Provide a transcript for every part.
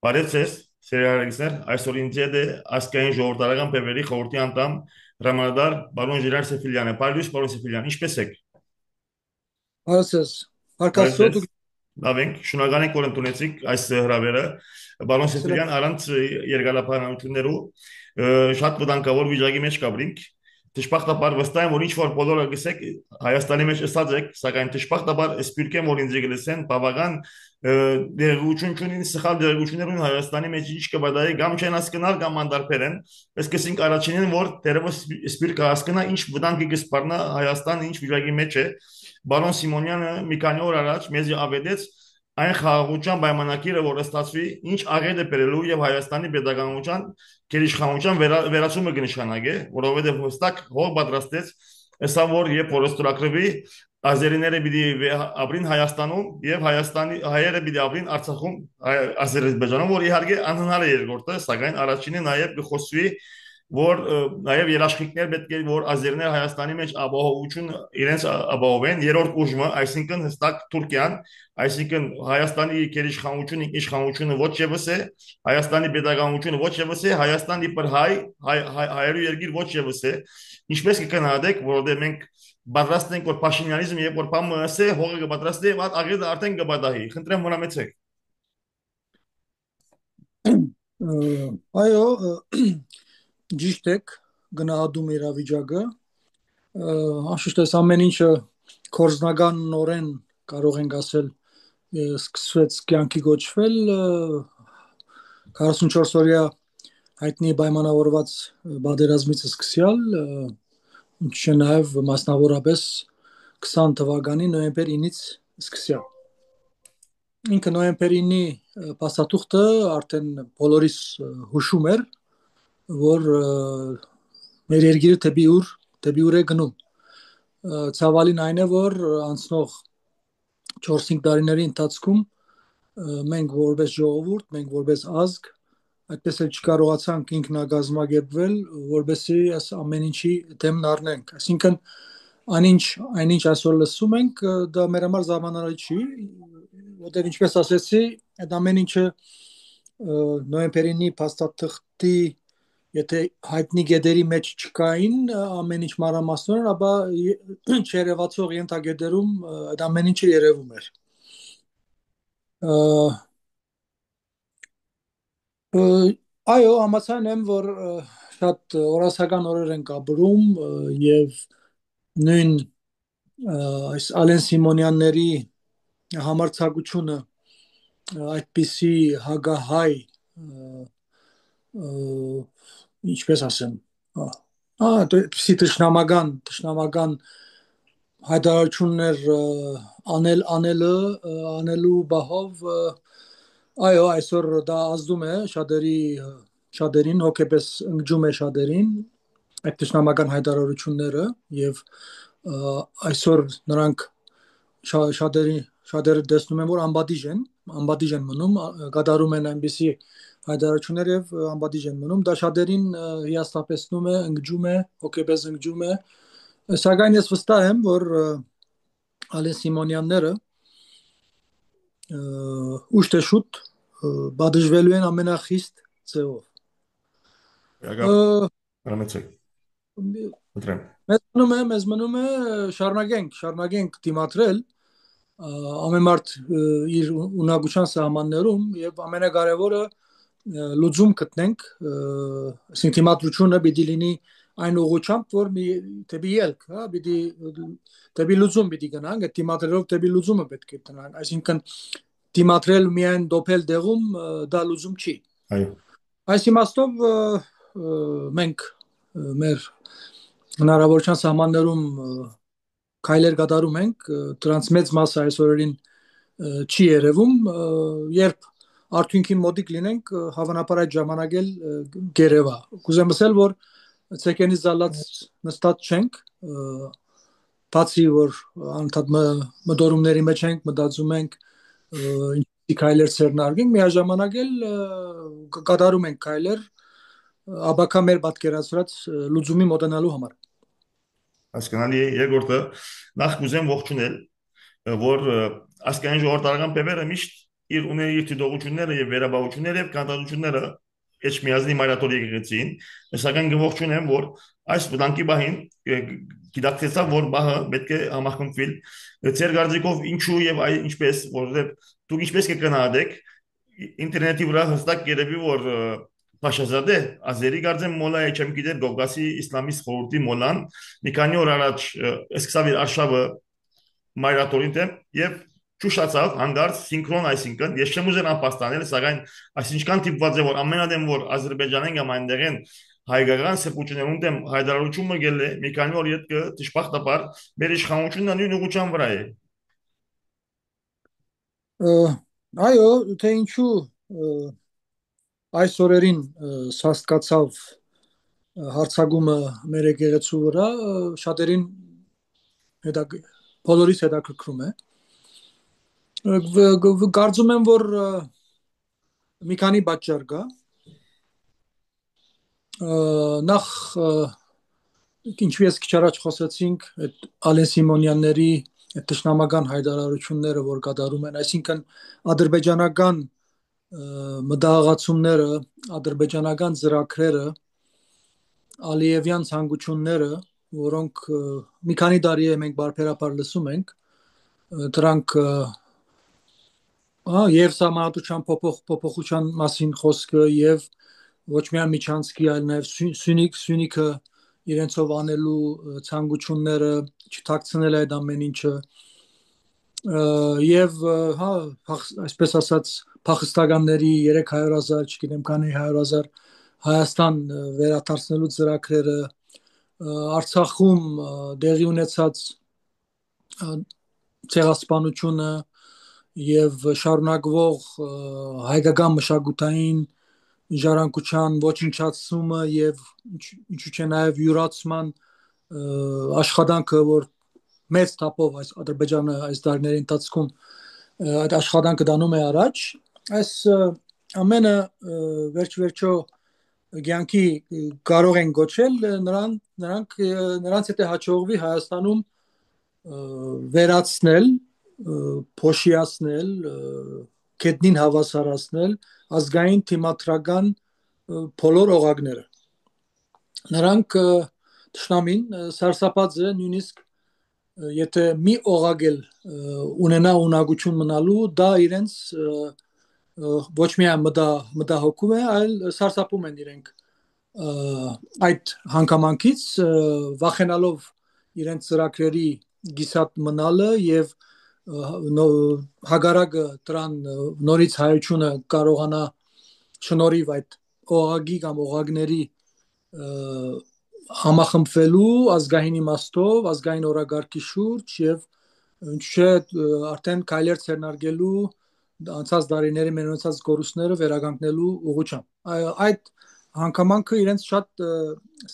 Բարեցես, սերիալիստներ, այսօր ինձ հետ է ասկային ժողովրդական բևերի խորհրդի անդամ հրամանատար պարոն Ժիրայր Սեֆիլյանը։ Բարև պարոն Սեֆիլյան, ինչպե՞ս եք։ Ասես, հարկաստո Բարեցես։ դուք Լավ ենք, շնորհակալ ենք որ ընդունեցիք այս հրավերը։ Պարոն սրեք Սեֆիլյան, առանց երկարապանություններու շատ վտանգավոր վիճակի մեջ կապրինք։ Դժբախտաբար վստահ եմ, որ ինչ որ բոլորը գսեք Հայաստանի մեջ ըսած եք, սակայն դժբախտաբար սպիրկեմ, որ ինձ գլսեն բավական դերություն ունին, սխալ դերություններ ունին Հայաստանի մեջ ինչ կբադայի կամ չեն հասկնալ կամ անդարբեր են։ Պես կսինք առաջինին, որ դերևս սպիրկը հասկնա ինչ վտանգի կսպառնա Հայաստանը ինչ վիճակի մեջ է։ Բարոն Սիմոնյանը մի քանի օր առաջ մեզ ավետեց այն խաղաղության պայմանագիրը, որ ստացվի, ինչ աղետ է բերելու եւ Հայաստանի pedagogical գերիշխանության վերացումը կնշանակե, որովհետեւ հստակ հող պատրաստեց, ասա որ երբ որստորակրվի ազերիները պիտի ապրին Հայաստանում եւ Հայաստանի հայերը պիտի ապրին Արցախում, Ադրբեջանում, որ իհարկե անհնար է երկրորդը, սակայն առաջինը նաեւ կխոսվի որ նաև երաշխիքներ պետք է որ ազերներ Հայաստանի մեջ ապահովություն իրենց ապահովեն երրորդ ուժը, այսինքն հստակ Թուրքիան, այսինքն Հայաստանի գերիշխանությունը, ինքնիշխանությունը ոչ եւս է, Հայաստանի pedagogical ոչ եւս է, Հայաստանի իբր հայերու երկիր ոչ եւս է, ինչպես կգնահատեք, որովհետեւ մենք պատրաստ ենք որ փաշինյանիզմը երբ որ բամը ասե, հողը կպատրաստի, այդ աղետը արդեն կպատահի։ Խնդրեմ մնամեցեք։ այո, ճիշտ եք գնահատում իրավիճակը, անշուշտ այս ամեն ինչը կորզնականորեն կարող ենք ասել սկսվեց կյանքի գոչվել 44 օրյա հայտնի պայմանավորված պատերազմից սկսյալ, ինչը նաև մասնավորապես 20 թվականի նոյեմբեր 9-ից սկսյալ։ Ինքը նոյեմբեր 9-ի փաստաթուղթը արդեն բոլորիս հուշում էր, որ մեր երկիրը դեպի ուր է գնում։ Ցավալին այն է, որ անցնող 4-5 տարիների ընթացքում մենք որպես ժողովուրդ, մենք որպես ազգ, այդպես էլ չկարողացանք ինքնակազմակերպվել, որպեսզի այս ամեն ինչի դեմն առնենք։ Այսինքն այնինչ այսօր լսում ենք, դա մեր համար զարմանալի չի, որտեղ ինչպես ասեցի, այդ ամեն ինչը նոյեմբեր 9-ի փաստաթղթի եթե հայտնի գետերի մեջ չկային ամեն ինչ մանրամասնորեն, ապա չերևացող ենթագետերում այդ ամեն ինչը երևում էր։ Այո, համաձայն եմ, որ շատ օրասական օրեր ենք ապրում եւ նույն այս Ալեն Սիմոնյանների համարձակությունը այդպիսի հագահայ ինչպես ասեմ, այդպիսի թշնամական հայտարարություններ անելու բահով այո, այսօր դա ազդում է շատերին, հոգեպես ընկճում է շատերին այդ թշնամական հայտարարությունները եւ այսօր նրանք շատերը տեսնում են, որ անպատիժ են մնում, կատարում են այնպիսի հայտարարություններ եւ անպատիժ են մնում, դա շատերին հիասթափեցնում է, ընկճում է, հոգեպես ընկճում է, սակայն ես վստահ եմ, որ Ալեն Սիմոնյանները ուշ թե շուտ պատժվելու են ամենախիստ ձևով։ Մնամեցեք։ Խնդրեմ։ Մեզ մնում է շարունակենք դիմադրել ամեն մարդ իր ունակության սահմաններում եւ ամենակարևորը լուծում գտնենք, այսինքն դիմադրությունը պիտի լինի այն ուղղությամբ, որ դեպի ելք, հա, դեպի լուծում պիտի գնանք, այդ դիմադրելով դեպի լուծումը պետք է գնանք, այսինքն դիմադրել միայն դոփել դեղում դա լուծում չի։ Այո։ Այս իմաստով մենք մեր հնարավորության սահմաններում քայլեր կատարում ենք, դրանց մեծ մասը այս օրերին չի երևում, երբ արդյունքին մոտիկ լինենք, հավանաբար այդ ժամանակ էլ գերեվա։ Կուզեմ ասել, որ ցեկենից զալած նստած չենք, բացի որ անդադ մտորումների մեջ ենք, մտածում ենք ինչի քայլեր ցերնարգենք, միաժամանակ էլ կկատարում ենք քայլեր աբակա մեր պատկերացրած լուծումի մոտենալու համար։ Հասկանալի է երկրորդը նախ կուզեմ ողջունել որ ասկային ժողովրդական բևերը միշտ իր ունեն իր դիտողությունները եւ վերաբերությունները եւ կանտանությունները Էջմիածնի մայրաթորի եկեղեցին, սակայն գողջուն եմ, որ այս վտանգի բահին գիտակցեցավ, որ բահը պետք է համախմբվի։ Ձեր գարձիկով ինչու եւ ինչպես, որովհետեւ դուք ինչպես կգնահատեք ինտերնետի վրա հստակ երևի որ Փաշազադե ազերի գարձեմ մոլա չեմ գիտեր Կովկասի իսլամիստ խորհրդի մոլան մի քանի օր առաջ սկսավ իր արշավը մայրաթորին դեմ եւ ճուշացավ հանդարտ սինխրոն այսինքն ես չեմ ուզենա ապաստանել սակայն այսինքն տիպված է որ ամենադեմ որ Ադրբեջանեն կամ այնտեղեն հայկական սեփություններուն դեմ հայդարարությունը գել է մի քանի օր յետ դժբախտաբար մեր իշխանությունը նույն ուղղության վրա է Այո, թե ինչու այս օրերին սաստկացավ հարցագումը մեր եկեղեցու վրա, շատերին բոլորիս հետաքրքրում է։ Կարծում եմ, որ մի քանի պատճառ կա։ Նախ ինչու ես քիչ առաջ խոսեցինք այդ Ալեն Սիմոնյանների այդ ճշնամական հայտարարությունները, որ կատարում են, այսինքն ադրբեջանական մտահղացումները, ադրբեջանական ծրագրերը, Ալիևյան ցանկությունները, որոնք մի քանի տարի է մենք բարբերաբար լսում ենք, դրանք եւ համատուչան փոփոխության մասին խոսքը եւ ոչ միայն Միչանսկի, այլ նաեւ Սյունիքը իրենցով անելու ցանկությունները չթաքցնել այդ ամեն ինչը եւ այսպես ասած փախստականների 300,000, չգիտեմ, քանի 100,000 Հայաստան վերադարձնելու ծրագրերը Արցախում դեղի ունեցած ցեղասպանությունը եւ շարունակվող հայկական մշակութային ժառանգության ոչնչացումը եւ ինչու՞ չէ նաեւ յուրացման աշխատանքը, որ մեծ թափով այս Ադրբեջանը այս տարիների ընթացքում այդ աշխատանքը դանում է առաջ, այս ամենը վերջ-վերջո ցանկի կարող են գոչել նրանց հետ հաջողվի Հայաստանում վերացնել, փոշիացնել, կետնին հավասարացնել ազգային թիմադրական բոլոր օղակները։ Նրանք ճշնամին սարսափած է նույնիսկ եթե մի օղակ էլ ունենա ունակություն մնալու, դա իրենց ոչ միայն մտահոգում է, այլ սարսափում են իրենք այդ հանգամանքից, վախենալով իրենց ծրագրերի գիսատ մնալը եւ հագարակը դրան նորից հայությունը կարողանա շնորհիվ այդ օղակի կամ օղակների համախմբվելու ազգային իմաստով, ազգային օրագարկի շուրջ եւ ինչ չէ արդեն քայլեր ցերնարգելու անցած դարիների մեր ունեցած կորուստները վերականգնելու ուղղությամբ։ Այդ հանգամանքը իրենց շատ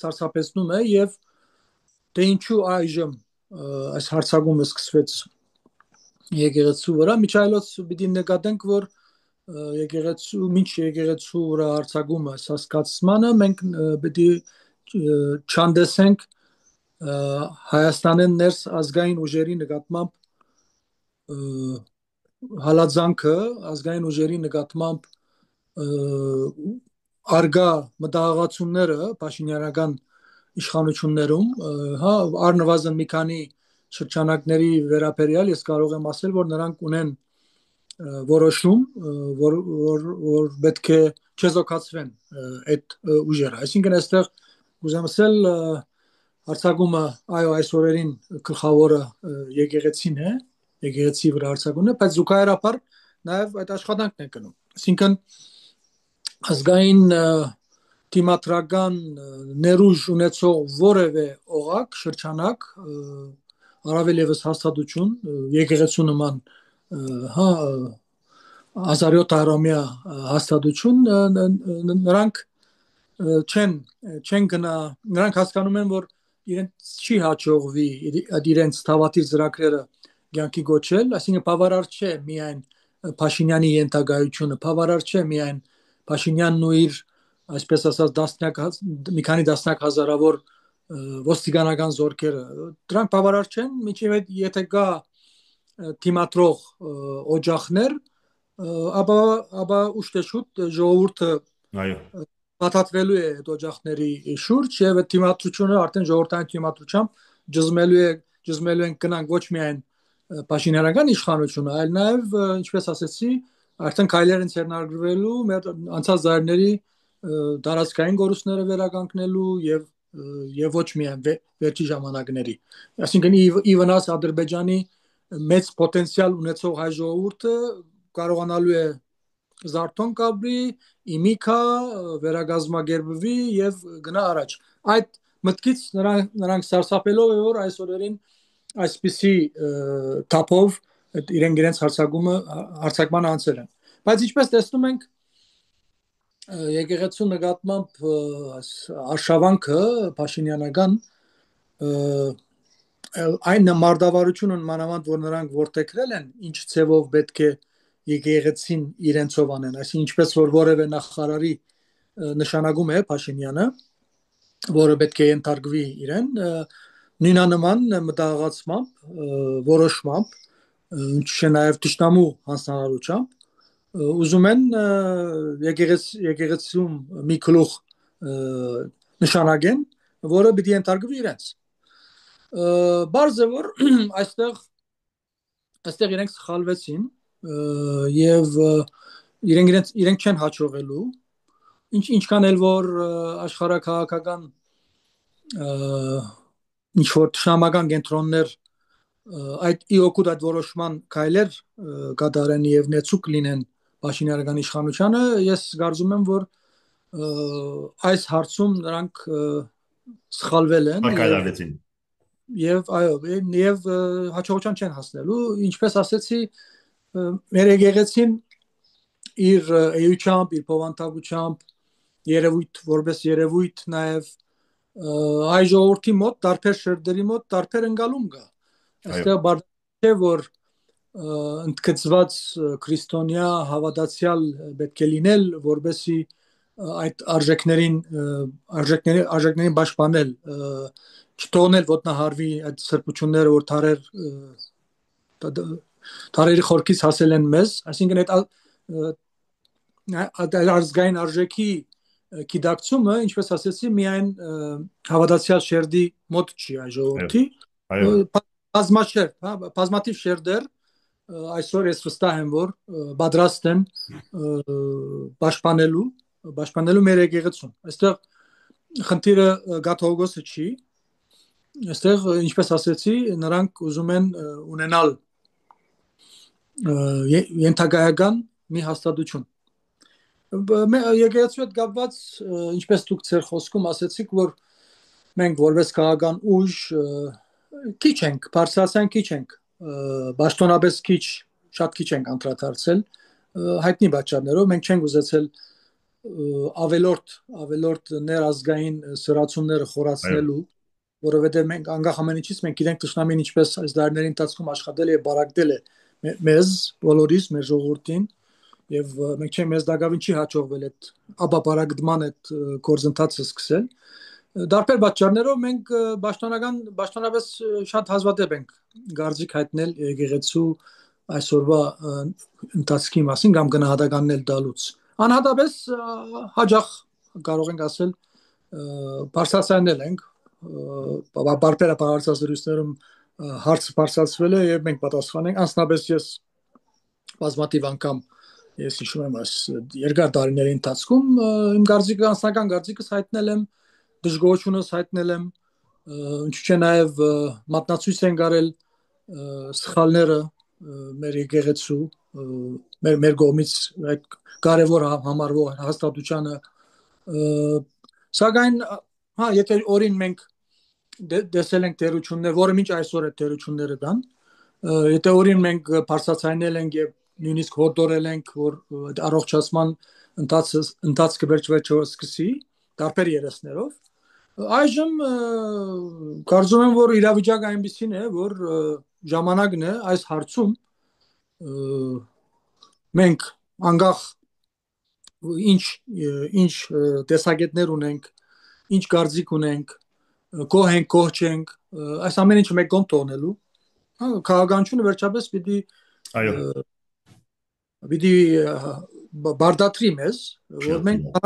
սարսափեցնում է եւ դե ինչու այժմ այս հարցակումը սկսվեց եկեղեցու վրա միջայլոց պիտի նկատենք որ եկեղեցու վրա հարցակումը հասկացմանը մենք պիտի չանդեսենք Հայաստանեն ներս ազգային ուժերի նկատմամբ հալածանքը ազգային ուժերի նկատմամբ արգա մտահղացումները Փաշինյանական իշխանություններում առնվազն մի քանի շրջանակների վերաբերյալ ես կարող եմ ասել որ նրանք ունեն որոշում որ պետք է չեզոքացվեն այդ ուժերը այսինքն այստեղ ուզեմ ասել հարցակումը այո այս օրերին գլխավորը եկեղեցին է եկեղեցի վրա հարցակումն է բայց զուգահեռաբար նաև այդ աշխատանքն է կնում այսինքն ազգային թիմադրական ներուժ ունեցող որևէ օղակ շրջանակ առավել եւս հաստատություն եկեղեցու նման 1700-ամյա հաստատություն նրանք չեն գնա նրանք հասկանում են որ իրենց չի հաջողվի իրենց թավաթի ծրագրերը կյանքի գոչել այսինքն բավարար չէ միայն Փաշինյանի ենթակայությունը բավարար չէ միայն Փաշինյանն ու իր այսպես ասած մի քանի տասնյակ հազարավոր ոստիկանական զորքերը դրանք բավարար չեն միջև եթե կա թիմադրող օջախներ ապա ուշ թե շուտ ժողովուրդը Այո, բացատրելու է այդ օջախների շուրջ եւ այդ թիմադրությունը արդեն ժողովրդային թիմադրությամբ ճզմելու են կնանք ոչ միայն պաշինյանական իշխանությունը, այլ նաեւ ինչպես ասեցի, արդեն քայլեր են ցերնարգվելու մեր անցած դարների տարածքային գորուստները վերականգնելու եւ ոչ միայն վերջի ժամանակների։ Այսինքն ի վնաս Ադրբեջանի մեծ պոտենցիալ ունեցող հայ ժողովուրդը կարողանալու է զարթոն կապրի, իմիքա, վերագազմագերբվի եւ գնա առաջ։ Այդ մտքից նրանք սարսափելով է որ այս օրերին այսպիսի թափով իրենց հարցակման անցել են։ Բայց ինչպես տեսնում ենք եկեղեցու նկատմամբ արշավանքը Փաշինյանական այն մարտավարությունը մանավանդ որ նրանք որտեքրել են, ինչ ցևով պետք է եկեղեցին իրենցով անեն, այսինքն ինչպես որ որևէ նախարարի նշանակում է Փաշինյանը, որը պետք է ենթարկվի իրեն, նույնանման մտահղացմամբ, որոշմամբ, ինչու՞ նաև ճշտամու հանձնարարությամբ ուզում են եկեղեցում մի գլուխ նշանակեն, որը պիտի ենթարկվի իրենց։ Բարձր որ այստեղ իրենք սխալվեցին եւ իրենք չեն հաջողելու ինչքան էլ որ աշխարհակաղակական ինչ որ ճշտամական կենտրոններ այդ իօկուտ այդ որոշման քայլեր կատարեն եւ նեցուկ լինեն Փաշինյանական իշխանությանը, ես կարծում եմ որ այս հարցում նրանք սխալվել են եւ այո եւ հաջողության չեն հասնելու, ինչպես ասեցի մեր եկեղեցին իր էությամբ, իր փոխանցությամբ երևույթ որպես երևույթ նաև հայ ժողովրդի մոտ տարբեր շերտերի մոտ տարբեր ընկալում կա։ Այստեղ բարձր է որ ընդգծված քրիստոնյա հավատացյալ պետք է լինել, որպեսզի այդ արժեքներին պաշտպանել, չթողնել ոտնահարվի այդ սրբությունները, որ թարերի խորքից հասել են մեզ, այսինքն այդ ազգային արժեքի գիտակցումը, ինչպես ասեցի, միայն հավատացյալ շերտի մոտ չի այ ժողովրդի, բազմաթիվ շերտեր այսօր ես վստահ եմ որ պատրաստ են պաշտպանելու մեր եկեղեցուն։ Այստեղ խնդիրը Գաթողիկոսը չի, այստեղ ինչպես ասեցի, նրանք ուզում են ունենալ ենթակայական մի հաստատություն։ Եկեղեցու հետ կապված, ինչպես դուք ձեր խոսքում ասեցիք, որ մենք որպես քաղաքական ուժ քիչ ենք, բարձրացան քիչ ենք, պաշտոնապես քիչ, շատ քիչ ենք անդրադարձել հայտնի պատճառներով, մենք չենք ուզեցել ավելորդ ներազգային սրացումները խորացնելու, որովհետև մենք անկախ ամեն ինչից մենք իրենք ճշտամին ինչպես այս դարների ընթացքում աշխատել է եւ բարակտել է մեզ բոլորիս մեր ժողովրդին եւ մենք չենք մեզ դակավին չի հաջողվել այդ ապապարագտման այդ գործընթացը սկսել դարբեր պատճառներով մենք պաշտոնապես շատ հազվադեպ ենք գարձիկ հայտնել եկեղեցու այսօրվա ընթացքի մասին կամ գնահատականներ տալուց անհատապես հաջող կարող ենք ասել բարձրացնել ենք բարբեր հարցազրույցներում հարցը բարձրացվել է եւ մենք պատասխան ենք անձնապես ես բազմաթիվ անգամ ես հիշում եմ այս երկար տարիների ընթացքում իմ գարձիկը անձնական գարձիկս հայտնել եմ դժգոհությունս հայտնել եմ ինչու՞ չէ նաև մատնացույց են կարել սխալները մեր եկեղեցու մեր կողմից այդ կարևոր համարվող հաստատությանը սակայն եթե օրին մենք դեսել ենք թերություններ որը մինչ այսօր է թերությունները կան եթե օրին մենք բարձրացնել ենք եւ նույնիսկ հորդորել ենք որ առողջացման ընթացքը վերջվերջով սկսի տարբեր երեսներով այժմ կարծում եմ որ իրավիճակը այնպեսին է որ ժամանակն է այս հարցում մենք անկախ ինչ տեսակետներ ունենք ինչ կարծիք ունենք գոհ ենք գոհ չենք այս ամեն ինչը մեկ կողմ թողնելու քաղաքականությունը վերջապես պիտի Պիտի բարդատրի մեզ, որ մենք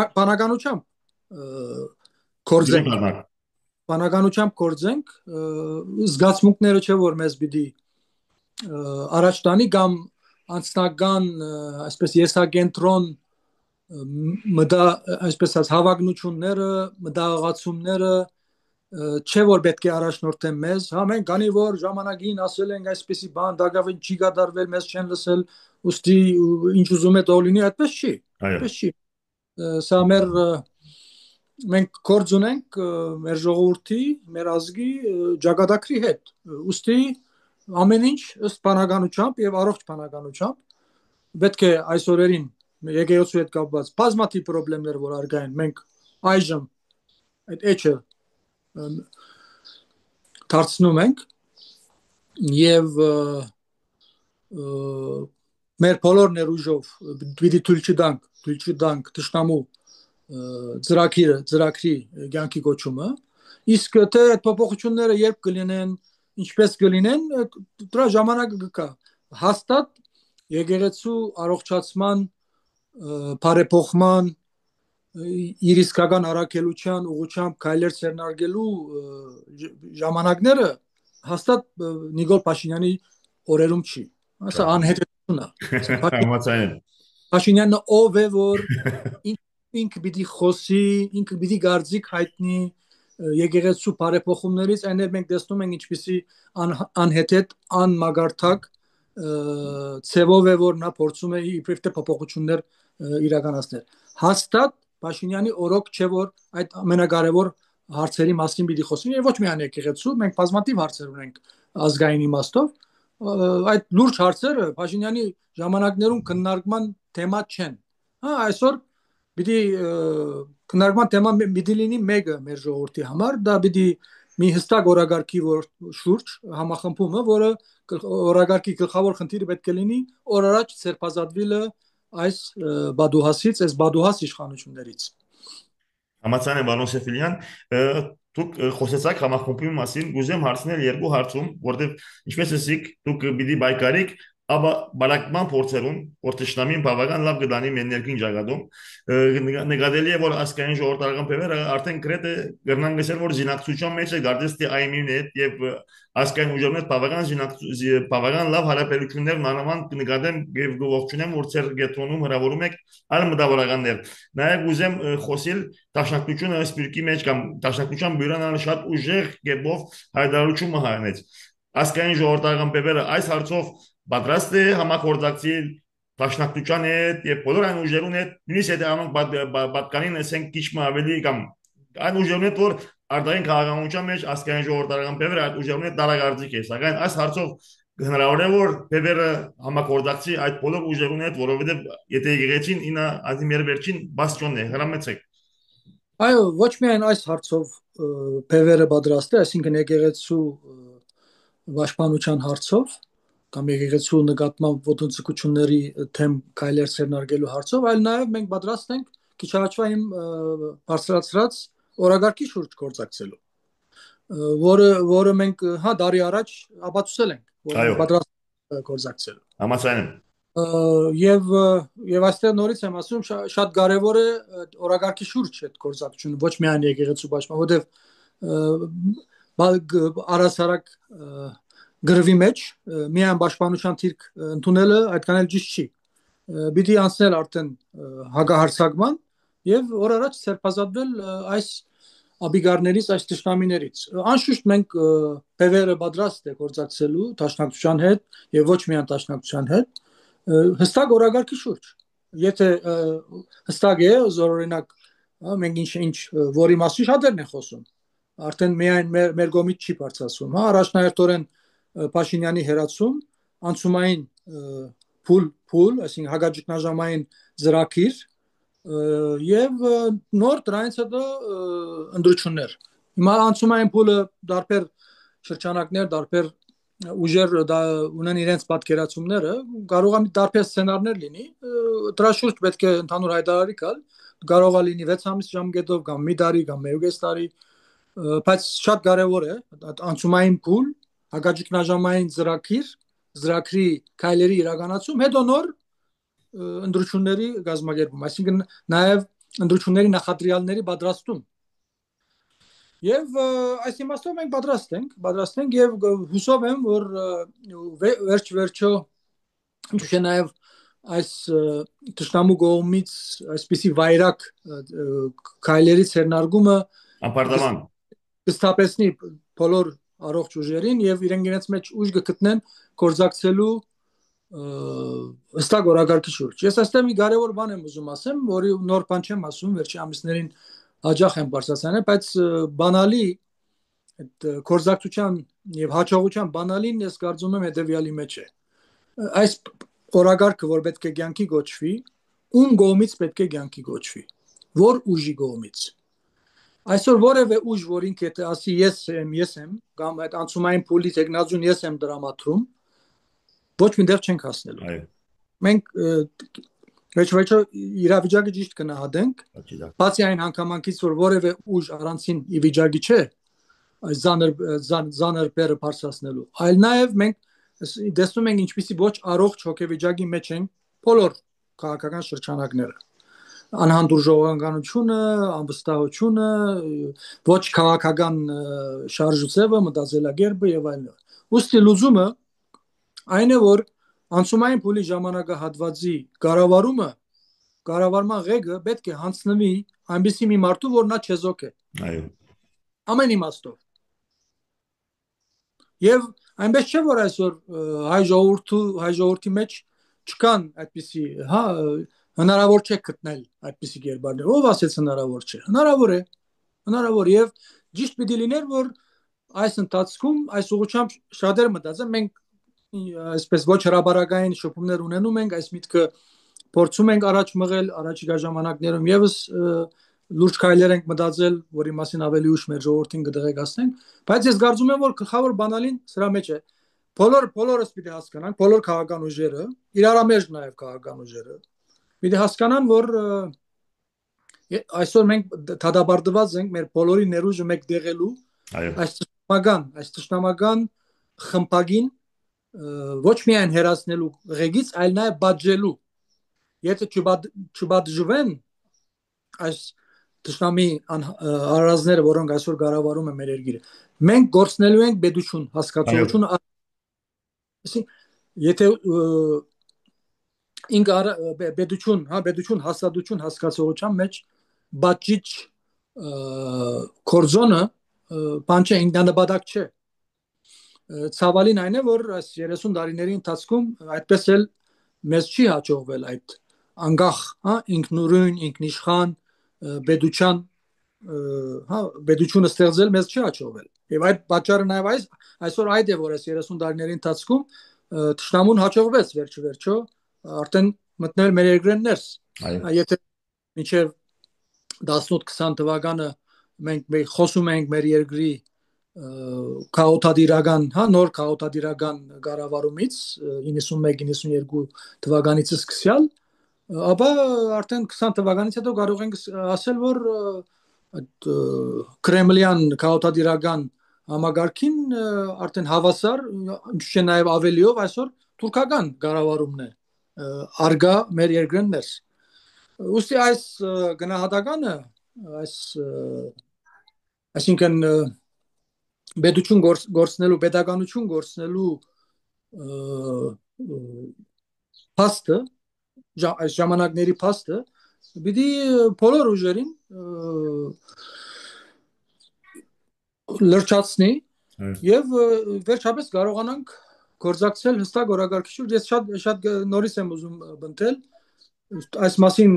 բանականությամբ կործենք, զգացմունքները չէ, որ մեզ պիտի առաջ տանի կամ անձնական, այսպես եսակենտրոն այսպես հավակնությունները, մտահղացումները չէ որ պետք է առաջնորդեն մեզ, հա մենք քանի որ ժամանակին ասել ենք այսպեսի բան, դակավին չի կատարվել, մեզ չեն լսել, ուստի ինչ ուզում է թող լինի, այդպես չի, այդպես չի։ Սա մենք գործ ունենք մեր ժողովրդի, մեր ազգի ճակատագրի հետ, ուստի ամեն ինչ ըստ բանականությամբ եւ առողջ բանականությամբ պետք է այս օրերին եկեղեցու հետ կապված բազմաթիվ խնդիրներ որ արգա են, մենք այժմ այդ էջը դարձնում ենք եւ մեր բոլոր ներուժով պիտի թույլ չտանք թշնամու ծրագրի կյանքի կոչումը, իսկ թե այդ փոփոխությունները երբ կլինեն, ինչպես կլինեն, դրա ժամանակը կգա։ Հաստատ եկեղեցու առողջացման, բարեփոխման, իր իսկական առաքելության ուղղությամբ քայլեր ցերնարգելու ժամանակները հաստատ Նիկոլ Փաշինյանի օրերում չի։ Ասա անհետություն է։ Փաշինյանը ով է որ ինքը պիտի խոսի, ինքը պիտի գարձիկ հայտնի եկեղեցու բարեփոխումներից, այներ մենք տեսնում ենք ինչպիսի անհեթեթ, անմագարտակ ցևով է որ նա փորձում է իբրև թե փոփոխություններ իրականացնել։ Հաստատ Փաշինյանի օրոք չէ որ այդ ամենակարևոր հարցերի մասին պիտի խոսենք, եւ ոչ միայն եկեղեցու, մենք բազմաթիվ հարցեր ունենք ազգային իմաստով, այդ լուրջ հարցերը Փաշինյանի ժամանակներում քննարկման թեմա չեն։ Հա այսօր պիտի քննարկման թեման պիտի լինի մեկը մեր ժողովրդի համար, դա պիտի մի հստակ օրագարկի շուրջ համախմբումը, որը օրագարկի գլխավոր խնդիրը պետք է լինի օր առաջ ցերպազատվելը այս բադուհասից, այս բադուհաս իշխանություններից։ Համաձայն եմ պարոն Սեֆիլյան, դուք խոսեցաք համախմբի մասին, գուզեմ հարցնել երկու հարցում, որտեղ ինչպես ասիք, դուք պիտի բայկարիք, ապա բարակման փորձերում, որ թշնամին բավական լավ կդանի մեր ներքին ճակատում, նկատելի է որ ազգային ժողովրդական բևերը արդեն գրեթե գրնան գսել որ զինակցության մեջ է գարտես թե այմին հետ եւ ազգային ուժերն բավական լավ հարաբերություններ մանավանդ նկատեմ եւ ողջունեմ որ ծեր գետրոնում հրավիրում եք այլ մտավորականներ նաեւ ուզեմ խոսել դաշնակցությունը սպիրկի մեջ կամ դաշնակցության բյուրանալ շատ ուժեղ գեբով հայտարարություն հանեց ազգային ժողովրդական բևերը այս հարցով պատրաստ է համագործակցել Դաշնակցության հետ եւ բոլոր այն ուժերուն հետ նույնիսկ եթե անոնք պատկանին ասենք քիչ ավելի կամ այն ուժերուն հետ որ արտաքին քաղաքականության մեջ ազգային ժողովրդական բևերը այդ ուժերուն հետ դարակարծիք է սակայն այս հարցով հնարավոր է որ բևերը համագործակցի այդ բոլոր ուժերուն հետ որովհետեւ եթե եկեղեցին ինա ազիմեր վերջին բաստիոնն է հրամեցեք այո ոչ միայն այս հարցով բևերը պատրաստ է այսինքն եկեղեցու պաշտպանության հարցով կամ եկեղեցու նկատմամբ ոտնձգությունների թեմ քայլեր ցերնարգելու հարցով, այլ նաև մենք պատրաստ ենք քիչ առաջվա իմ բարձրացրած օրագարկի շուրջ գործակցելու, որը մենք հա դարի առաջ ապացուցել ենք, որ պատրաստ գործակցելու։ Համաձայն եմ։ Եվ այստեղ նորից եմ ասում, շատ կարևոր է օրագարկի շուրջ այդ գործակցությունը, ոչ միայն եկեղեցու պաշտպան, որովհետև առասարակ գրվի մեջ միայն պաշտպանության թիրք ընդունելը այդքան էլ ճիշտ չի։ Պիտի անցնել արդեն հակահարձակման եւ օր առաջ ցերպազատվել այս աբիգարներից, այս թշնամիներից։ Անշուշտ մենք բևերը պատրաստ է գործակցելու դաշնակցության հետ եւ ոչ միայն դաշնակցության հետ հստակ օրագարկի շուրջ։ Եթե հստակ է զորօրինակ մենք ինչ որի մասին շատերն են խոսում։ Արդեն միայն մեր կողմից չի բարձրացում, հա, առաջնահերթորեն Փաշինյանի հերացում, անցումային փուլ, այսինքն հագաճգնաժամային ծրագիր եւ նոր դրանից հետո ընդրություններ։ Հիմա անցումային փուլը դարբեր շրջանակներ, դարբեր ուժեր ունեն իրենց պատկերացումները, կարող է դարբեր սցենարներ լինի, դրա շուրջ պետք է ընդհանուր հայտարարի գալ, կարող է լինի 6 ամիս ժամկետով կամ մի տարի կամ 1.5 տարի, բայց շատ կարեւոր է անցումային փուլ հագաճգնաժամային ծրագրի քայլերի իրականացում հետո նոր ընդրությունների գազམ་ագերբում, այսինքն նաև ընդրությունների նախադրյալների պատրաստում։ Եվ այս իմաստով մենք պատրաստ ենք եւ հուսով եմ, որ վերջ-վերջո ինչու՞ նաև այս ճշտամու կողմից այսպիսի վայրակ քայլերի ցերնարգումը Ապարտաման կստապեցնի բոլոր առողջ ուժերին եւ իրենց մեջ ուժ կգտնեն կորզակցելու հստակ օրակարգի շուրջ։ Ես այստեղ մի կարևոր բան եմ ուզում ասեմ, որի նոր բան չեմ ասում, վերջի ամիսներին հաջող եմ բարձրացնել, բայց բանալի այդ կորզակցության եւ հաջողության բանալին ես կարծում եմ հետեւյալի մեջ է։ Այս օրակարգը, որ պետք է կյանքի գոչվի, ում կողմից պետք է կյանքի գոչվի, որ ուժի կողմից։ Այսօր որևէ ուժ, որ ինքը եթե ասի ես եմ, կամ այդ անցումային փուլի տեխնազուն ես եմ դրամատրում, ոչ մի դեր չենք հասնելու։ Մենք վերջո իրավիճակը ճիշտ կնահատենք, բացի այն հանգամանքից, որ որևէ ուժ առանցին ի վիճակի չէ այս զանր բերը բարձրացնելու, այլ նաև մենք տեսնում ենք ինչպիսի ոչ առողջ հոգեվիճակի մեջ են բոլոր քաղաքական շրջանակները։ Անհանդուր ժողովրդականությունը, անվստահությունը, ոչ քաղաքական շարժուձևը, մտածելակերպը եւ այլն։ Ուստի լուծումը այն է, որ անցումային փուլի ժամանակահատվածի կառավարման ղեկը պետք է հանձնվի այնպիսի մի մարդու, որ նա չեզոք է։ Այո։ Ամեն իմաստով։ Եվ այնպես չէ, որ այսօր հայ ժողովրդի մեջ չկան այդպիսի, հնարավոր չէ գտնել այդպիսի կերպարներ։ Ով ասեց հնարավոր չէ։ Հնարավոր եւ ճիշտ պիտի լիներ, որ այս ընթացքում այս ուղղությամբ շատեր մտածեն, մենք այսպես ոչ հրաբարակային շփումներ ունենում ենք, այս միտքը փորձում ենք առաջ մղել, առաջիկա ժամանակներում եւս լուրջ քայլեր ենք մտածել, որի մասին ավելի ուշ մեր ժողովրդին կդեղեկացնենք, բայց ես կարծում եմ, որ գլխավոր բանալին սրա մեջ է։ Բոլորս պիտի հասկանանք, բոլոր քաղաքական ուժերը, իրարամերժ նաև քաղաքական ուժերը, պիտի հասկանան, որ այսօր մենք դատապարտված ենք մեր բոլորի ներուժը մեկ դեղելու այս ճշտամական խմբագին ոչ միայն հերացնելու ղեկից, այլ նաև բաժելու։ Եթե չբաժվեն այս ճշտամի արարածները, որոնք այսօր կառավարում են մեր երկիրը, մենք գործնելու ենք պետություն հասկացողությունը։ Եթե պետություն հաստատություն հասկացողության մեջ բաժիչ կորձոնը բան չէ, ինքնանպատակ չէ։ Ցավալին այն է, որ այս 30 տարիների ընթացքում այդպես էլ մեզ չի հաջողվել այդ անկախ, ինքնուրույն, ինքնիշխան պետությունը ստեղծել, մեզ չի հաջողվել։ Եվ այդ պատճառը նաև այսօր այդ է, որ այս 30 տարիների ընթացքում թշնամուն հաջողվեց վերջո արդեն մտնել մեր երկրեն ներս։ Եթե մինչև 18-20 թվականը մենք խոսում ենք մեր երկրի քաոթադիրական, նոր քաոթադիրական կառավարումից 91-92 թվականից սկսյալ, ապա արդեն 20 թվականից հետո կարող ենք ասել, որ այդ կրեմլյան քաոթադիրական համագարքին արդեն հավասար, ինչու՞ չէ նաև ավելիով այսօր թուրքական կառավարումն է արգա մեր երկրեն ներս։ Ուստի այս գնահատականը, այսինքն պետություն գործնելու, պետականություն գործնելու փաստը, այս ժամանակների փաստը պիտի բոլոր ուժերին լրջացնի եւ վերջապես կարողանանք գործակցել հստակ օրակարգի շուրջ։ Ես շատ նորից եմ ուզում բնտել այս մասին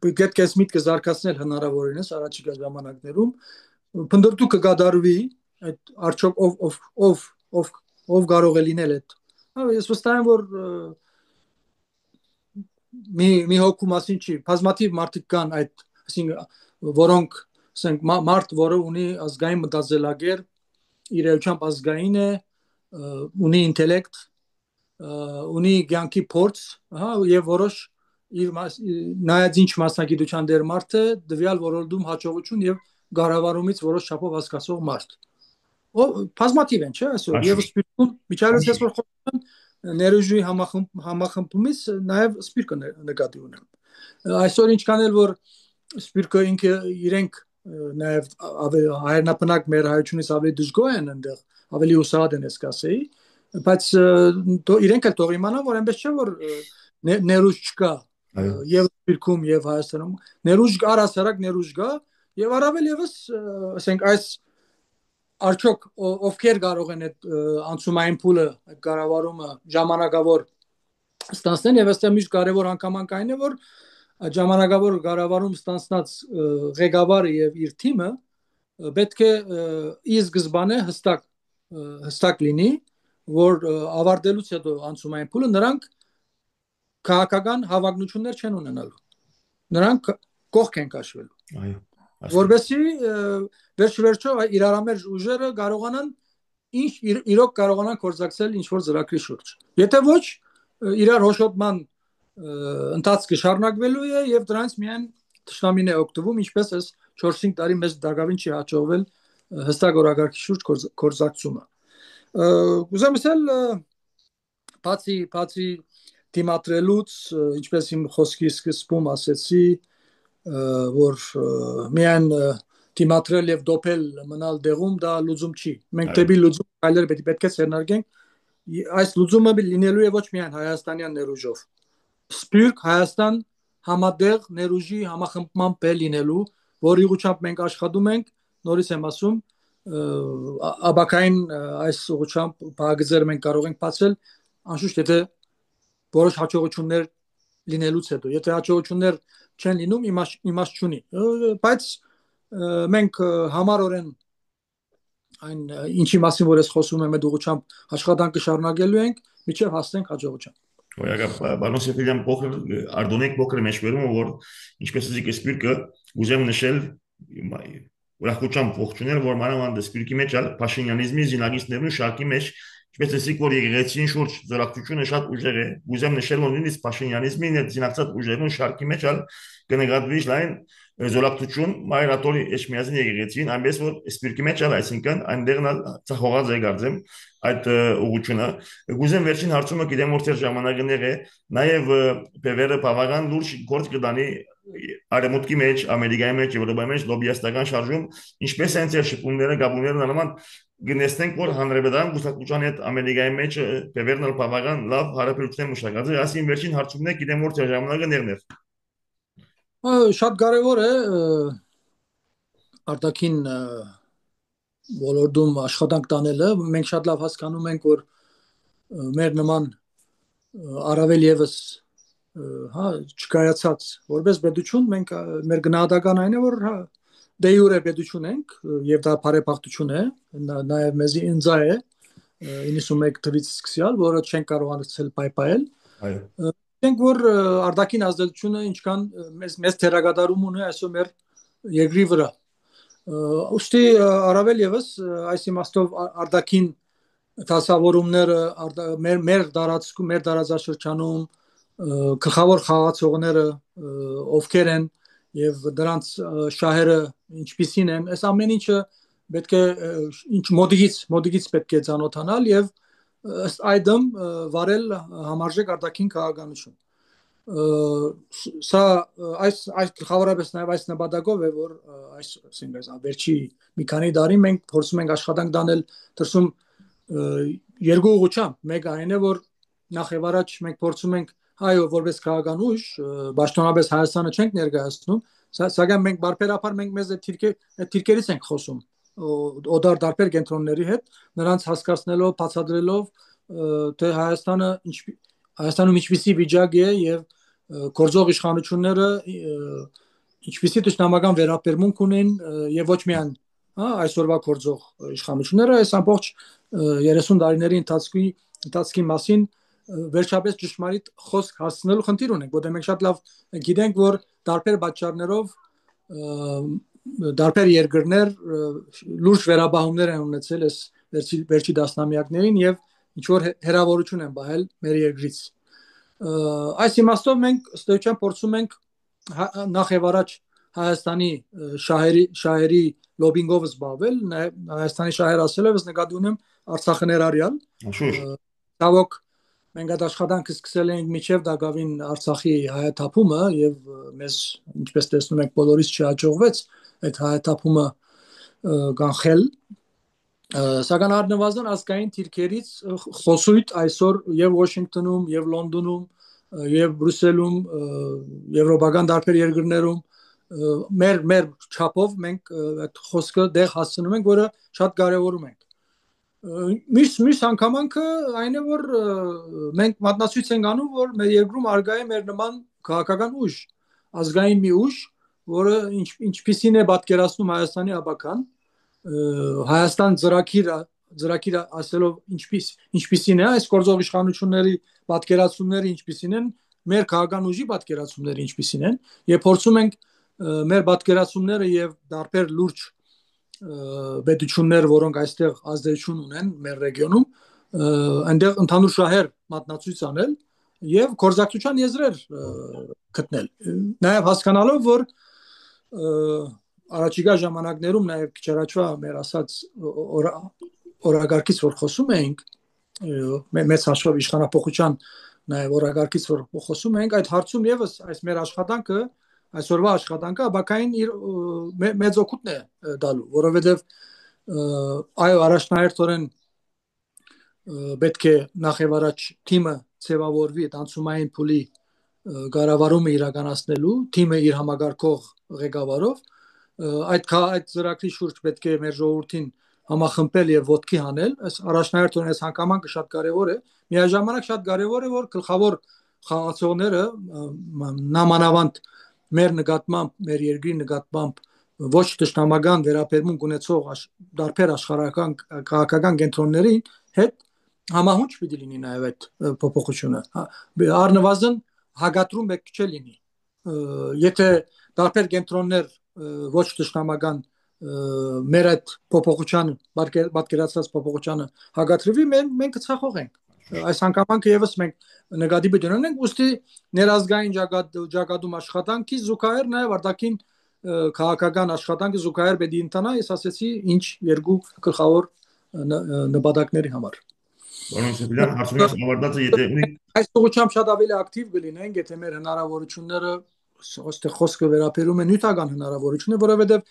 պետք է միտքը զարգացնել հնարավորինս առաջիկա ժամանակներում փնտրտուքը կդարվի այդ արդյոք ով կարող է լինել այդ։ Ես վստահ եմ, որ մի հոգու մասին չի, բազմաթիվ մարդիկ կան այդ, այսինքն որոնք ասենք մարդ, որը ունի ազգային մտածելակերպ, իր էությամբ ազգային է, ունի ինտելեկտ, ունի կյանքի փորձ, եւ որոշ նայած ինչ մասնագիտության դեր մարդ է, դվյալ որոշում հաջողություն եւ կառավարումից որոշ չափով հասկացող մարդ։ Բազմաթիվ են, չէ՞, այսօր։ Եվ սպիրտում միջավայրից որ խոսում ներուժի համախմբումից նաև սպիրկը նկատի ունեմ։ Այսօր ինչքան էլ որ սպիրկը ինքը իրենք նաև հայրենապնակ մեր հայությունից ավելի դժգոհ են այնտեղ, ավելի ուսահատ են ես կասեի, բայց իրենք էլ թող իմանան, որ այնպես չէ որ ներուժ չկա եւ սպիրկում եւ Հայաստանում, ներուժ առասարակ ներուժ կա եւ առավել եւս ասենք այս արդյոք ովքեր կարող են այդ անցումային փուլը այդ կառավարումը ժամանակավոր ստանցնեն եւ այստեղ միշտ կարեւոր հանգամանք այն է որ ժամանակավոր կառավարում ստանցնած ղեկավարը եւ իր թիմը պետք է ի սկզբանե հստակ լինի որ ավարտելուց հետո անցումային փուլը նրանք քաղաքական հավակնություններ չեն ունենալու նրանք կողք են կաշվելու այո որովհետեւ վերջ-վերջո իրարամերժ ուժերը կարողանան իրոք կարողանան կորզակցել ինչ որ ծրագրի շուրջ եթե ոչ իրար հոշոտման ընթացքը շարունակվելու է եւ դրանից միայն թշնամին է օգտվում ինչպես էս 4-5 տարի մեծ դակավին չի հաջողվել հստակ օրակարգի շուրջ կորզակցումը ուզում եմ բացի դիմադրելուց ինչպես իմ խոսքի սկզբում ասեցի որ միայն դիմադրել եւ դոփել մնալ դեղում դա լուծում չի մենք դեպի լուծում այլեր պետք է ցերնարգենք այս լուծումը լինելու է ոչ միայն հայաստանյան ներուժով սպիրկ Հայաստան համատեղ ներուժի համախմբման պես լինելու որի ուղղությամբ մենք աշխատում ենք նորից եմ ասում աբակային այս ուղղությամբ բաղաձեր մենք կարող ենք բացել անշուշտ եթե որոշ հաջողություններ լինելուց հետո եթե հաջողություններ չեն լինում իմաստ չունի բայց մենք համառորեն այն ինչի մասին որ ես խոսում եմ այդ ուղղությամբ աշխատանքը շարունակելու ենք մինչև հասնենք հաջողության Պարոն Սեֆիրյան փոքր արդյունք փոքր մեջբերումը որ ինչպես ասիք սպիրկը ուզեմ նշել ուրախությամբ ողջունել որ մանավանդ սպիրկի մեջ փաշինյանիզմի զինագիստներն շարքի մեջ ինչպես ասիք որ եկեղեցին շուրջ զորակցությունը շատ ուժեղ է ուզեմ նշել որ նույնիսկ փաշինյանիզմին այդ զինակցած ուժերն շարքի մեջ կնկատվի լայն զորակցություն մայրաթորի էջմիածին եկեղեցին այնպես որ սպիրկի մեջ այսինքն այնտեղն ցախողած է գարձեմ այդ ուղղությունը գուզեմ վերջին հարցումը գիտեմ որ ձեր ժամանակներ է նաև բևերը բավական լուրջ գործ կդանի արեմուտքի մեջ ամերիկայի մեջ եվրոպայի մեջ լոբիաստական շարժում ինչպես են ձեր շփումները գաբուներն անման գնեցնենք որ հանրապետական գուսակցության հետ ամերիկայի մեջ բևերն բավական լավ հարաբերություններ մշակած է ասին վերջին հարցումն է գիտեմ որ ձեր ժամանակներն է շատ կարևոր է արտաքին ոլորտում աշխատանք տանելը մենք շատ լավ հասկանում ենք որ մեր նման առավել եւս չկայացած որպես պետություն մենք մեր գնահատական այն է որ դե յուրե պետություն ենք եւ դա բարեփոխություն է նաեւ մեզի ինձա է 91 թվականից սկսյալ որը չենք կարողացել պայպայել այո Denk որ արտաքին ազդեցությունը ինչքան մեծ թերագադարում ունի այսօր մեր երկրի վրա ուստի առավել եւս այս իմաստով արտաքին դասավորումները մեր տարածքում մեր տարածաշրջանում գլխավոր խաղացողները ովքեր են եւ դրանց շահերը ինչպիսին են այս ամեն ինչը պետք է ինչ մոդիկից պետք է ցանոթանալ եւ ըստ այդմ վարել համարժեք արտաքին քաղաքականություն սա այս գլխավորապես նաև այս նպատակով է որ այս ասենք վերջի մի քանի տարի մենք փորձում ենք աշխատանք տանել դրսում երկու ուղղությամբ մեկը այն է որ նախ եւ առաջ մենք փորձում ենք այո որպես քաղաքական ուժ պաշտոնապես Հայաստանը չենք ներկայացնում սակայն մենք բարբերաբար մենք մեզ այդ թիրքերից ենք խոսում օդար դարբեր կենտրոնների հետ նրանց հասկացնելով բացատրելով թե Հայաստանում ինչպիսի վիճակ է եւ գործող իշխանությունները ինչպիսի ճշտամական վերաբերմունք ունեն եւ ոչ միայն այսօրվա գործող իշխանությունները այս ամբողջ 30 տարիների ընթացքի մասին վերջապես ճշմարիտ խոսք հասցնելու խնդիր ունենք որտեղ մենք շատ լավ գիտենք որ տարբեր պատճառներով դարբեր երկրներ լուրջ վերաբահումներ են ունեցել այս վերջի դասնամյակներին եւ ինչ որ հերավորություն են բահել մեր երկրից այս իմաստով մենք ստեյչան փորձում ենք նախ եւ առաջ Հայաստանի շահերի լոբինգով զբաղվել Հայաստանի շահեր ասելով ես նկատի ունեմ Արցախը ներառյալ ցավոք մենք այդ աշխատանքը սկսել ենք միջև Դագավին Արցախի հայաթափումը եւ մեզ ինչպես տեսնում եք բոլորիս չհաջողվեց այդ հայաթափումը կանխել սակայն առնվազն ազգային թիրքերից խոսույթ այսօր եւ Վաշինգտոնում եւ Լոնդոնում եւ Բրյուսելում եվրոպական տարբեր երկրներում մեր չափով մենք այդ խոսքը դեղ հասցնում ենք որը շատ կարեւորում ենք Մյուս անգամանքը այն է որ մենք մատնացույց ենք անում որ մեր երկրում արգա է մեր նման քաղաքական ուժ ազգային մի ուժ որը ինչպիսին է պատկերացնում Հայաստանի ապական Հայաստան ծրագիրը ասելով ինչպիսին է այս գործող իշխանությունների պատկերացումները ինչպիսին են մեր քաղաքական ուժի պատկերացումները ինչպիսին են եւ փորձում ենք մեր պատկերացումները եւ դարբեր լուրջ պետություններ, որոնք այստեղ ազդեցություն ունեն մեր ռեգիոնում, այնտեղ ընդհանուր շահեր մատնացույց անել եւ կորզակցության եզրեր գտնել։ Նաեւ հասկանալով, որ առաջիկա ժամանակներում նաեւ քիչ առաջվա մեր ասած օրագարկից որ խոսում էինք, մեծ հաշվով իշխանապողության նաեւ օրագարկից որ խոսում էինք, այդ հարցում եւս այս մեր աշխատանքը այսօրվա աշխատանքը բակային իր մեծ օգուտն է դալու, որովհետև այո առաջնահերթորեն պետք է նախ եւ առաջ թիմը ձևավորվի անցումային փուլի կառավարումը իրականացնելու, թիմը իր համագարկող ղեկավարով այդ ծրագրի շուրջ պետք է մեր ժողովրդին համախմբել եւ ոտքի հանել, այս առաջնահերթորեն այս հանգամանքը շատ կարեւոր է, միաժամանակ շատ կարեւոր է որ գլխավոր խաղացողները նամանավանդ մեր նկատմամբ, մեր երկրի նկատմամբ ոչ ճշտամական վերաբերմունք ունեցող դարբեր աշխարհական քաղաքական կենտրոնների հետ համահունչ պիտի լինի նաև այդ փոփոխությունը։ Առնվազն հագատրում պետք չէ լինի։ Եթե դարբեր կենտրոններ ոչ ճշտամական մեր այդ փոփոխության պատկերացրած փոփոխությանը հագատրվի, մենք կցախողենք։ Այս հանգամանքը եւս մենք նկատի պետք ունենք, ուստի ներազգային ճակատում աշխատանքի զուգահեռ նաև արտաքին քաղաքական աշխատանքը զուգահեռ պետք է ընթանա, ես ասեցի, ինչ երկու գլխավոր նպատակների համար։ Պարոն Սեփիլյան, հարցումից ավարտած է, եթե այս ուղղությամբ շատ ավելի ակտիվ կլինենք, եթե մեր հնարավորությունները ոստեղ խոսքը վերաբերում է նյութական հնարավորությունը, որովհետև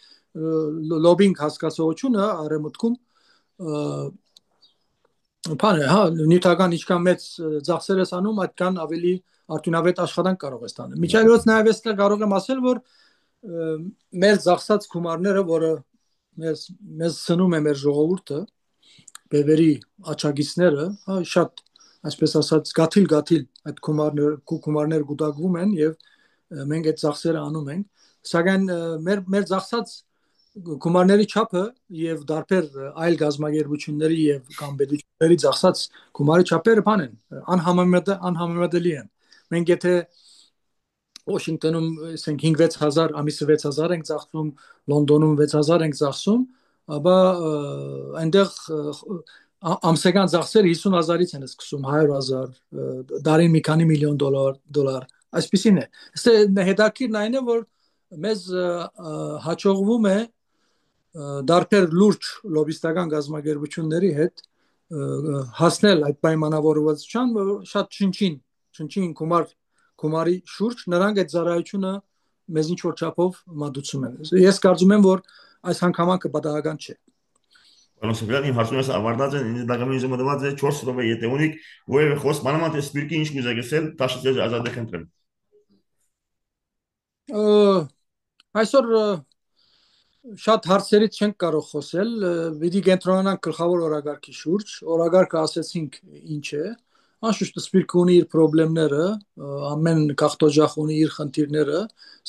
լոբինգ հասկացողությունը արևմուտքում բանը, հա, նյութական ինչքան մեծ ծախսեր ես անում, այդքան ավելի արդյունավետ աշխատանք կարող ես տանել։ Միջայլոց նաև այստեղ կարող եմ ասել, որ մեր ծախսած գումարները, որը մեզ ցնում է մեր ժողովուրդը, բևերի աչագիցները, հա, շատ, այսպես ասած, գաթիլ այդ գումարները գուտակվում են եւ մենք այդ ծախսերը անում ենք, սակայն մեր ծախսած գումարների չափը եւ դարբեր այլ գազագերբությունների եւ կամ պետությունների ծախսած գումարի չափերը բան են անհամեմատելի են մենք եթե Washington-ում ասենք 5-6000 ամիսը 6000 ենք ծախսում Լոնդոնում 6000 ենք ծախսում ապա այնտեղ ամսական ծախսերը 50000-ից են սկսում 100000 դարին մի քանի միլիոն դոլար այսպեսին է այստեղ հետաքրքիրն այն է որ մեզ հաջողվում է դարբեր լուրջ լոբիստական գազագերբությունների հետ հասնել այդ պայմանավորվածության շատ չնչին գումարի շուրջ նրանք այդ ծառայությունը մեզ ինչ որ չափով մատուցում են ես կարծում եմ որ այս հանգամանքը պատահական չէ Պարոն Սեփիլյան, իմ հարցումս ավարտած են, ինձ դակամին մտված է 4 րոպե, եթե ունիք, որևէ խոսք, մանավանդ սպիրկի ինչ կուզեք ասել, տաշից ազատ եք ընտրել։ Այսօր շատ հարցերից չենք կարող խոսել, պիտի կենտրոնանանք գլխավոր օրագարկի շուրջ, օրագարկը ասեցինք ինչ է, անշուշտ սպիրկը ունի իր խնդիրները, ամեն կախտոջախ ունի իր խնդիրները,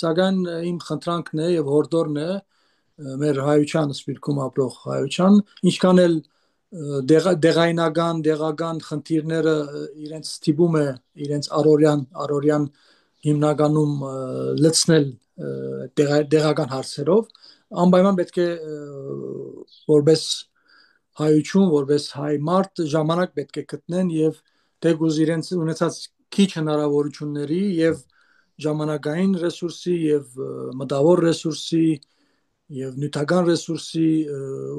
սակայն իմ խնդրանքն է եւ հորդորն է մեր հայության սպիրկում ապրող հայության, ինչքան էլ դեղական խնդիրները իրենց ստիպում է իրենց առօրյան հիմնականում լցնել դեղական հարցերով անպայման պետք է որպես հայություն, որպես հայ մարդ ժամանակ պետք է գտնեն եւ դեպուզ իրենց ունեցած քիչ հնարավորությունների եւ ժամանակային ռեսուրսի եւ մտավոր ռեսուրսի եւ նյութական ռեսուրսի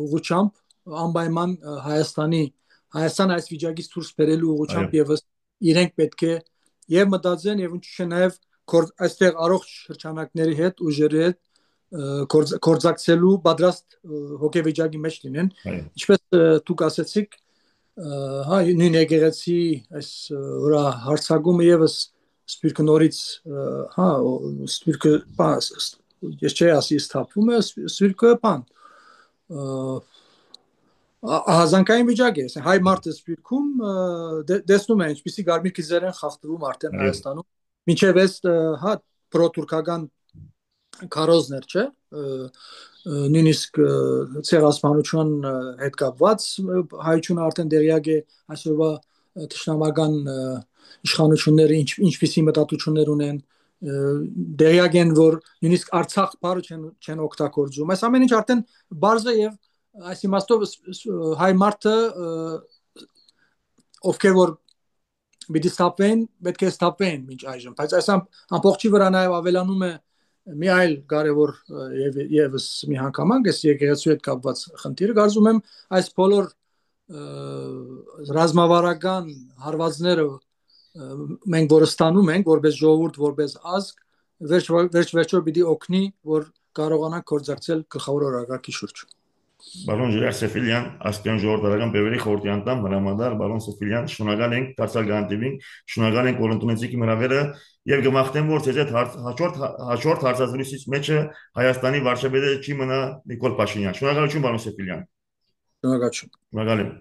ուղղությամբ անպայման Հայաստան այս վիճակից դուրս բերելու ուղղությամբ եւս իրենք պետք է եւ մտածեն եւ ինչի նաեւ այստեղ առողջ շրջանակների հետ ուժերի հետ կորձակցելու պատրաստ հոգեվիճակի մեջ լինեն ինչպես դուք ասացիք հա նույն եկեղեցի այս վրա հարցակումը եւս սպիրկը նորից հա սպիրկը ես չէի ասի սթափվում է սպիրկը բան Ազանքային վիճակ է, հայ մարդը սպիրկում դեսնում է ինչպիսի գարմիր քիզեր են խախտվում արդեն Հայաստանում մինչև այս հա պրոտուրքական քարոզներ չէ նույնիսկ ցեղասպանության հետ կապված հայությունը արդեն դերյակ է այսօրվա թշնամական իշխանությունները ինչպիսի մտածություններ ունեն դերյակ են որ նույնիսկ Արցախ բառը չեն օգտագործում այս ամեն ինչ արդեն բարձ է եւ այս իմաստով հայ մարդը ովքեր որ պիտի ստապեն պետք է ստապեն մինչ այժմ բայց այս ամբողջի վրա նաև ավելանում է մի այլ կարևոր եւս մի հանգամանք էս եկեղեցու հետ կապված խնդիրը կարծում եմ այս բոլոր ռազմավարական հարվածները մենք որ ստանում ենք որպես ժողովուրդ որպես ազգ վերջո պիտի օգնի որ կարողանանք կորձակցել գլխավոր օրակարգի շուրջ Բարոն Ժիրայր Սեֆիլյան, Աստիոն ժողովրդական բևերի խորհրդի անդամ, հրամանատար, բարոն Սեֆիլյան, շնորհակալ ենք դարձյալ գանտիվին, շնորհակալ ենք որ ընդունեցիք իմ հրավերը եւ կմաղթեմ որ ձեզ հաջորդ հարցազրույցից մեջը Հայաստանի վարչապետը չի մնա Նիկոլ Փաշինյան։ Շնորհակալություն բարոն Սեֆիլյան։ Շնորհակալություն։ Շնորհակալ եմ։